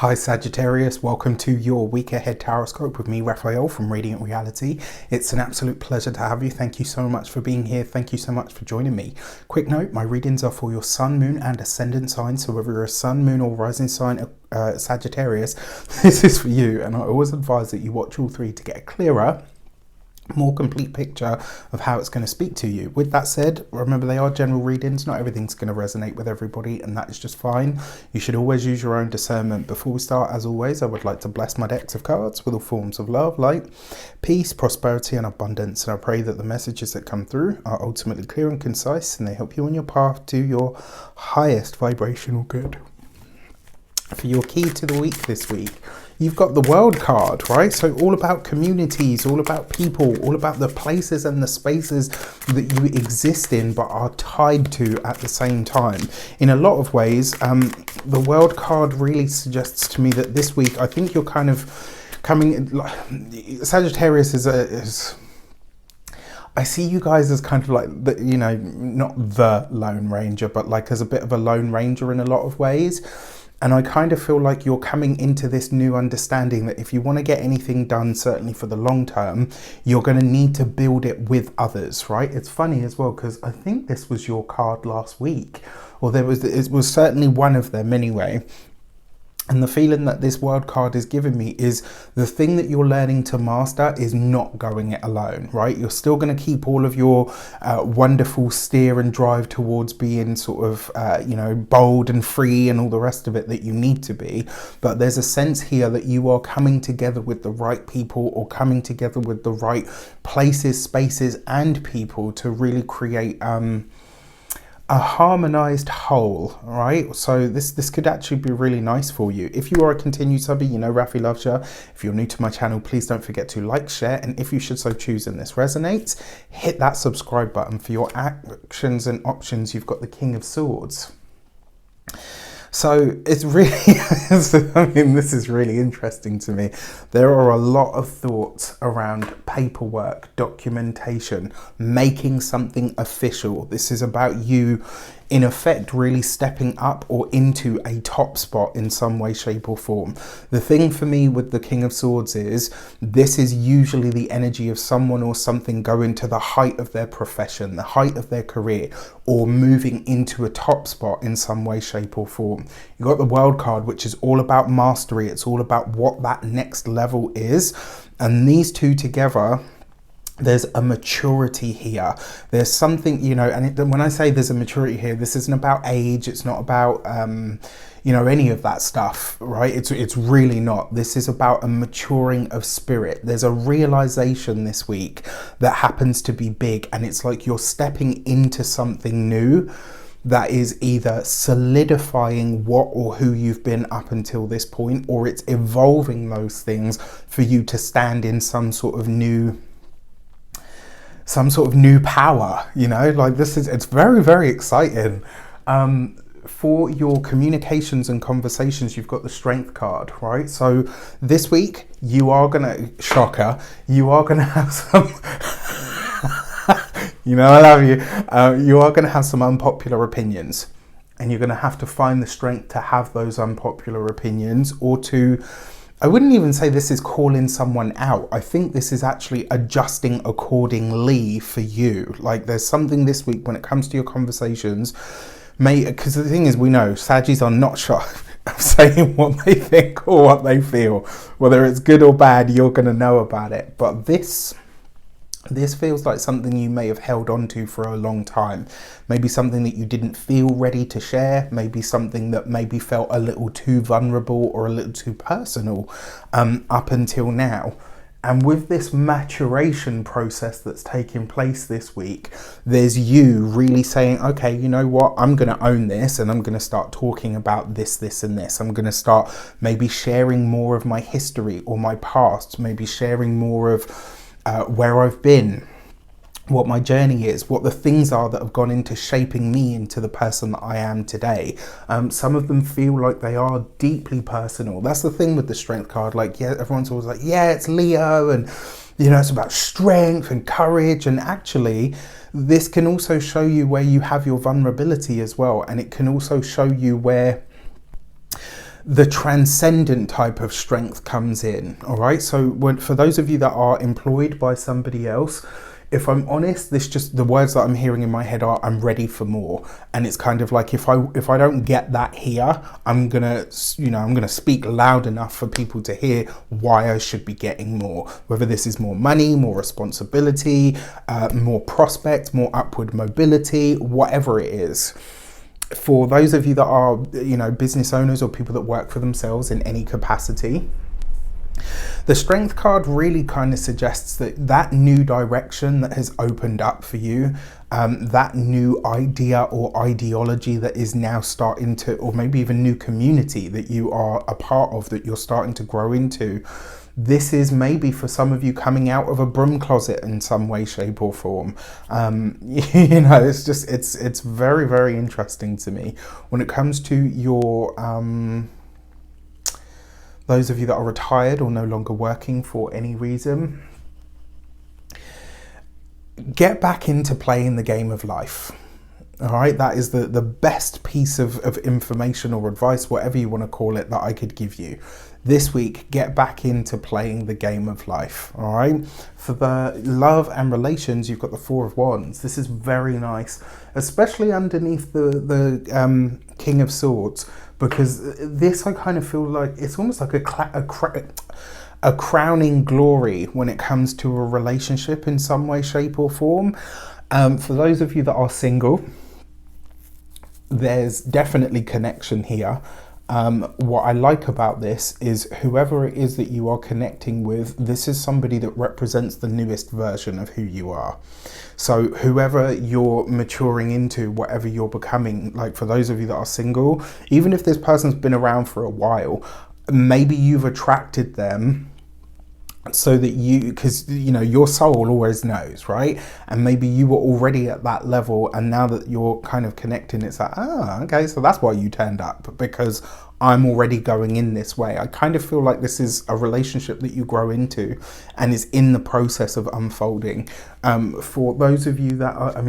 Hi Sagittarius, welcome to your week ahead taroscope with me, Raphael from Radiant Reality. It's an absolute pleasure to have you. Thank you so much for being here. Thank you so much for joining me. Quick note, my readings are for your sun, moon and ascendant sign. So whether you're a sun, moon or rising sign Sagittarius, this is for you. And I always advise that you watch all three to get a clearer, more complete picture of how it's going to speak to you. With that said, remember they are general readings. Not everything's going to resonate with everybody, and that is just fine. You should always use your own discernment. Before we start, as always, I would like to bless my decks of cards with all forms of love, light, peace, prosperity and abundance. And I pray that the messages that come through are ultimately clear and concise, and they help you on your path to your highest vibrational good. For your key to the week this week, you've got the World card, right? So all about communities, all about people, all about the places and the spaces that you exist in but are tied to at the same time. In a lot of ways, the World card really suggests to me that this week, I think you're kind of coming, Sagittarius is I see you guys as kind of like, you know, not the Lone Ranger, but like as a bit of a Lone Ranger in a lot of ways. And I kind of feel like you're coming into this new understanding that if you want to get anything done, certainly for the long term, you're going to need to build it with others, right? It's funny as well, because I think this was your card last week, or it was certainly one of them anyway. And the feeling that this World card is giving me is the thing that you're learning to master is not going it alone, right? You're still going to keep all of your wonderful steer and drive towards being sort of, you know, bold and free and all the rest of it that you need to be. But there's a sense here that you are coming together with the right people, or coming together with the right places, spaces and people to really create a harmonized whole, right? So this could actually be really nice for you. If you are a continued subby, you know Rafi loves you. If you're new to my channel, please don't forget to like, share, and if you should so choose and this resonates, hit that subscribe button. For your actions and options, you've got the King of Swords. So it's really, I mean, this is really interesting to me. There are a lot of thoughts around paperwork, documentation, making something official. This is about you, in effect, really stepping up or into a top spot in some way, shape or form. The thing for me with the King of Swords is this is usually the energy of someone or something going to the height of their profession, the height of their career, or moving into a top spot in some way, shape or form. You've got the World card, which is all about mastery. It's all about what that next level is. And these two together, there's a maturity here. There's something, you know, and when I say there's a maturity here, this isn't about age. It's not about, you know, any of that stuff, right? It's really not. This is about a maturing of spirit. There's a realization this week that happens to be big, and it's like you're stepping into something new that is either solidifying what or who you've been up until this point, or it's evolving those things for you to stand in some sort of new power, you know, like it's very, very exciting. For your communications and conversations, you've got the Strength card, right? So this week you are gonna, shocker, you are gonna have some you know, I love you. You are going to have some unpopular opinions, and you're going to have to find the strength to have those unpopular opinions, or to, I wouldn't even say this is calling someone out. I think this is actually adjusting accordingly for you. Like there's something this week when it comes to your conversations, because the thing is, we know Saggies are not shy of saying what they think or what they feel. Whether it's good or bad, you're going to know about it. But this feels like something you may have held on to for a long time. Maybe something that you didn't feel ready to share. Maybe something that maybe felt a little too vulnerable or a little too personal up until now. And with this maturation process that's taking place this week, there's you really saying, okay, you know what, I'm going to own this, and I'm going to start talking about this, this and this. I'm going to start maybe sharing more of my history or my past, maybe sharing more of where I've been, what my journey is, what the things are that have gone into shaping me into the person that I am today. Some of them feel like they are deeply personal. That's the thing with the Strength card. Like, yeah, everyone's always like, yeah, it's Leo, and you know, it's about strength and courage. And actually, this can also show you where you have your vulnerability as well, and it can also show you where the transcendent type of strength comes in. All right, so for those of you that are employed by somebody else, if I'm honest, the words that I'm hearing in my head are, I'm ready for more. And it's kind of like, if I don't get that here, I'm gonna speak loud enough for people to hear why I should be getting more. Whether this is more money, more responsibility, more prospect, more upward mobility, whatever it is. For those of you that are, business owners or people that work for themselves in any capacity, the Strength card really kind of suggests that new direction that has opened up for you, that new idea or ideology that is now starting to, or maybe even new community that you are a part of, that you're starting to grow into. This is maybe for some of you coming out of a broom closet in some way, shape or form. It's very, very interesting to me. When it comes to your, those of you that are retired or no longer working for any reason, get back into playing the game of life. All right, that is the best piece of information or advice, whatever you want to call it, that I could give you. This week, get back into playing the game of life, all right? For the love and relations, you've got the Four of Wands. This is very nice, especially underneath the King of Swords, because this, I kind of feel like it's almost like a crowning glory when it comes to a relationship in some way, shape or form. For those of you that are single, there's definitely connection here. What I like about this is whoever it is that you are connecting with, this is somebody that represents the newest version of who you are. So whoever you're maturing into, whatever you're becoming, like for those of you that are single, even if this person's been around for a while, maybe you've attracted them so that because your soul always knows, right? And maybe you were already at that level, and now that you're kind of connecting, it's like, okay, so that's why you turned up, because I'm already going in this way. I kind of feel like this is a relationship that you grow into and is in the process of unfolding. For those of you that are,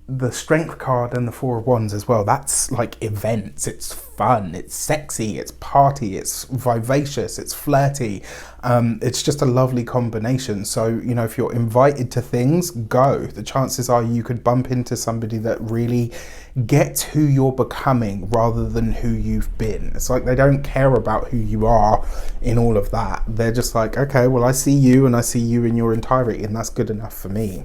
the Strength card and the Four of Wands as well, that's like events, it's fun, it's sexy, it's party, it's vivacious, it's flirty. It's just a lovely combination. So, if you're invited to things, go. The chances are you could bump into somebody that really gets who you're becoming rather than who you've been. It's like they don't care about who you are in all of that. They're just like, okay, well, I see you and I see you in your entirety, and that's good enough for me.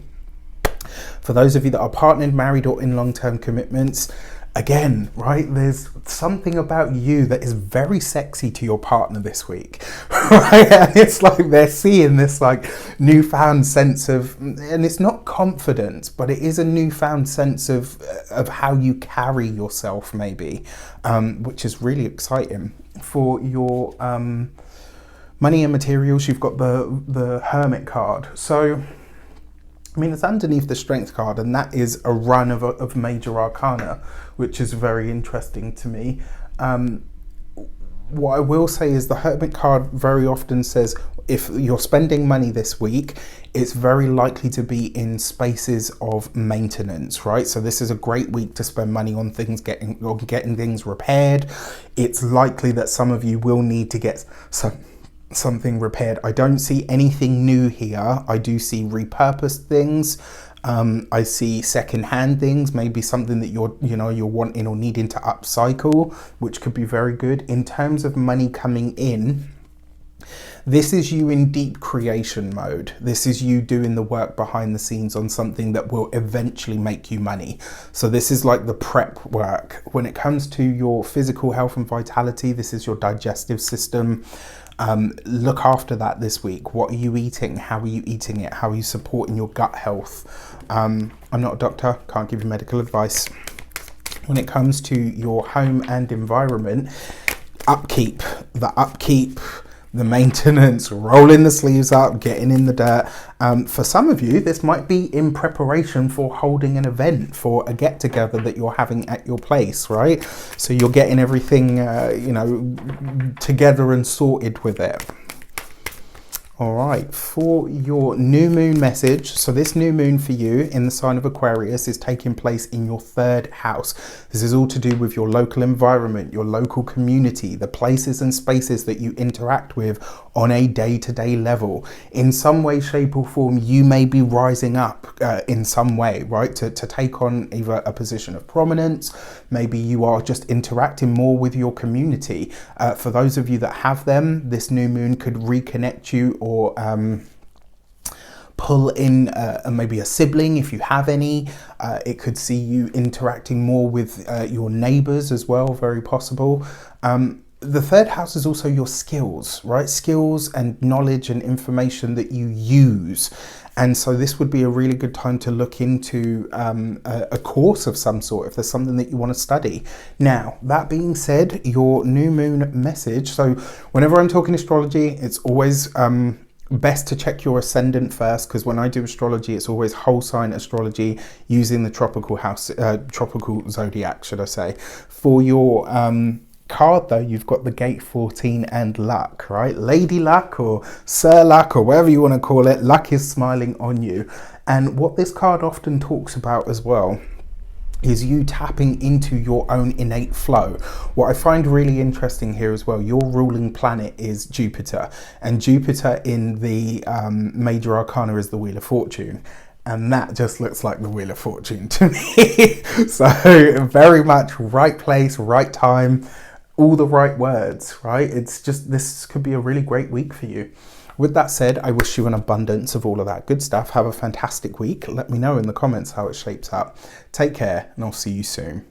For those of you that are partnered, married or in long-term commitments, again, right, there's something about you that is very sexy to your partner this week, right? And it's like they're seeing this like newfound sense of, and it's not confidence, but it is a newfound sense of how you carry yourself maybe, which is really exciting. For your money and materials, you've got the Hermit card. So it's underneath the Strength card, and that is a run of major arcana, which is very interesting to me. What I will say is the Hermit card very often says if you're spending money this week, it's very likely to be in spaces of maintenance, right? So this is a great week to spend money on things, getting things repaired. It's likely that some of you will need to get something repaired. I don't see anything new here. I do see repurposed things. I see secondhand things, maybe something that you're wanting or needing to upcycle, which could be very good. In terms of money coming in, this is you in deep creation mode. This is you doing the work behind the scenes on something that will eventually make you money. So this is like the prep work. When it comes to your physical health and vitality, this is your digestive system. Look after that this week. What are you eating? How are you eating it? How are you supporting your gut health? I'm not a doctor, can't give you medical advice. When it comes to your home and environment, upkeep, the maintenance, rolling the sleeves up, getting in the dirt. For some of you, this might be in preparation for holding an event, for a get-together that you're having at your place, right? So you're getting everything, together and sorted with it. All right, for your new moon message, so this new moon for you in the sign of Aquarius is taking place in your 3rd house. This is all to do with your local environment, your local community, the places and spaces that you interact with on a day-to-day level. In some way, shape or form, you may be rising up in some way, right, to take on either a position of prominence. Maybe you are just interacting more with your community. For those of you that have them, this new moon could reconnect you or pull in maybe a sibling if you have any. It could see you interacting more with your neighbors as well, very possible. The 3rd house is also your skills, right? Skills and knowledge and information that you use. And so this would be a really good time to look into a course of some sort if there's something that you want to study. Now, that being said, your new moon message. So whenever I'm talking astrology, it's always best to check your ascendant first, because when I do astrology, it's always whole sign astrology using the tropical house, tropical zodiac, should I say. For your card though, you've got the gate 14 and luck, right? Lady luck or sir luck or whatever you want to call it, luck is smiling on you. And what this card often talks about as well is you tapping into your own innate flow. What I find really interesting here as well, your ruling planet is Jupiter, and Jupiter in the major arcana is the Wheel of Fortune. And that just looks like the Wheel of Fortune to me. So very much right place, right time, all the right words, right? It's just, this could be a really great week for you. With that said, I wish you an abundance of all of that good stuff. Have a fantastic week. Let me know in the comments how it shapes up. Take care, and I'll see you soon.